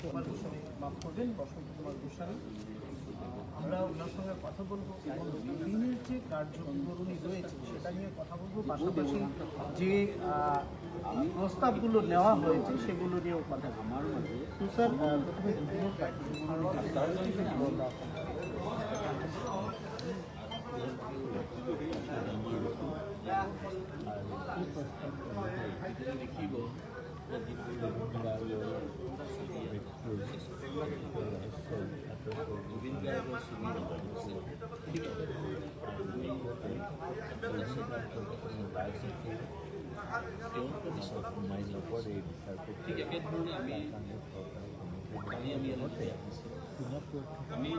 কুমার গোস্বামী, মাফ করবেন, বসন্ত কুমার গোস্বামী। আমরা ওনার সঙ্গে কথা বলবো এবং দিনের যে কার্যবিবরণী রয়েছে সেটা নিয়ে কথা বলবো, পাশাপাশি যে প্রস্তাবগুলো নেওয়া হয়েছে সেগুলো নিয়েও কথা বলবো। তো স্যার, প্রথমে দিনের আমি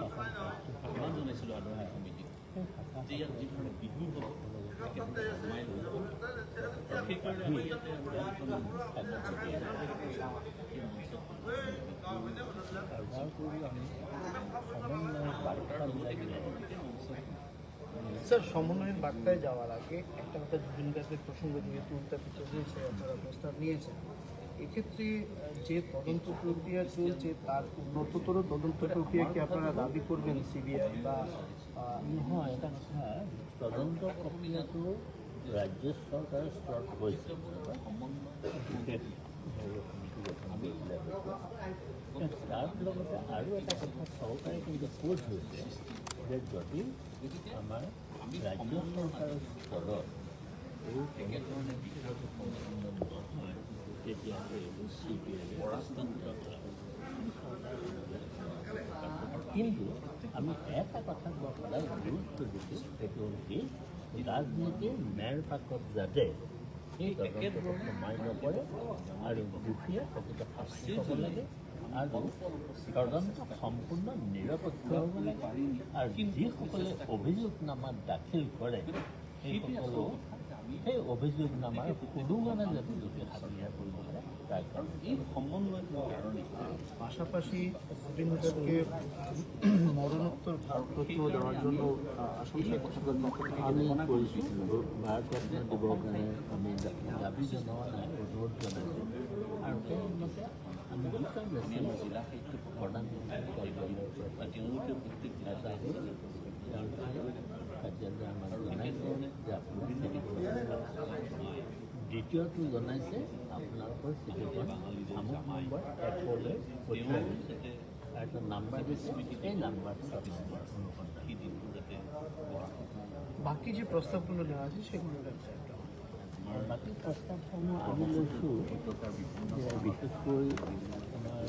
আহ্বান জনাইছিলোঁ আদৰণি সমিতিক যে ইয়াত যিধৰণে বিহু হ'ব সোমাই ল'ব, সেইকাৰণে আমি ইয়াতে স্যার, সমন্বয়ের বার্তায় যাওয়ার আগে একটা কথা, জুবিন গার্গের প্রসঙ্গ যেহেতু উত্থাপিত হয়েছে, আপনারা প্রস্তাব নিয়েছেন, এক্ষেত্রে যে তদন্ত প্রক্রিয়া চলছে তার উন্নততর তদন্ত প্রক্রিয়া কি আপনারা দাবি করবেন সিবিআই বা নহয়? এটা কথা, তদন্ত প্ৰক্ৰিয়াটো ৰাজ্য চৰকাৰৰ স্তৰত হৈছে, তাৰ লগতে আৰু এটা কথা চৰকাৰে কিন্তু কৈ হৈছে যে যদি আমাৰ ৰাজ্য চৰকাৰৰ স্তৰত এই তেনেধৰণে বিষয়টো সম্পন্ন নহয় তেতিয়াহ'লে এইবোৰ CBI পৰাস্তান্তৰ কিন্তু আমি এটা কথাত মই সদায় গুৰুত্ব দিছোঁ, সেইটো হ'ল কি ৰাজনীতিৰ মেৰ পাকত যাতে এই তদন্তটো সোমাই নপৰে আৰু দোষীয়ে প্ৰকৃত শাস্তি হ'ব লাগে আৰু তদন্ত সম্পূৰ্ণ নিৰপেক্ষ হ'ব লাগে আৰু যিসকলে অভিযোগনামা দাখিল কৰে সেইসকলো সেই অভিযোগনামাৰ সুদূৰমানে যাতে দোষী সাব্যস্ত কৰিব পাৰে তাৰ কাৰণে এই সমন্বয়ৰ কাৰণে পাশাপাশি জুবিন গাৰ্গকে মৰণোত্তৰ ভাৰতৰত্ন দেওয়াৰ জন্য আশঙ্কা আমি কৰিছোঁ, ভাৰতৰত্ন দিবৰ কাৰণে আমি দাবী জনোৱা নাই, অনুৰোধ জনাইছোঁ আৰু সেইমতে আমি আমাৰ জিলা সাহিত্য প্ৰধানমন্ত্ৰী কাৰ্যালয়ৰ পৰা তেওঁলোকে প্ৰত্যেক এটা কাৰ্যালয়ে আমাক জনাইছে যে আপোনালোকে দ্বিতীয়টো জনাইছে আপোনালোকৰ চিঠিখন আমুক নম্বৰ এপলৈ পঠিয়াই দিছে, এটা নাম্বাৰ দিছে, এই নাম্বাৰটো আপোনালোকৰ অনুসন্ধান সেই দিনটো যাতে বাকি যে প্ৰস্তাবগুলো নেওয়া আছে সেগুলো বাকী প্ৰস্তাৱসমূহ আমি লৈছোঁ যে বিশেষকৈ আমাৰ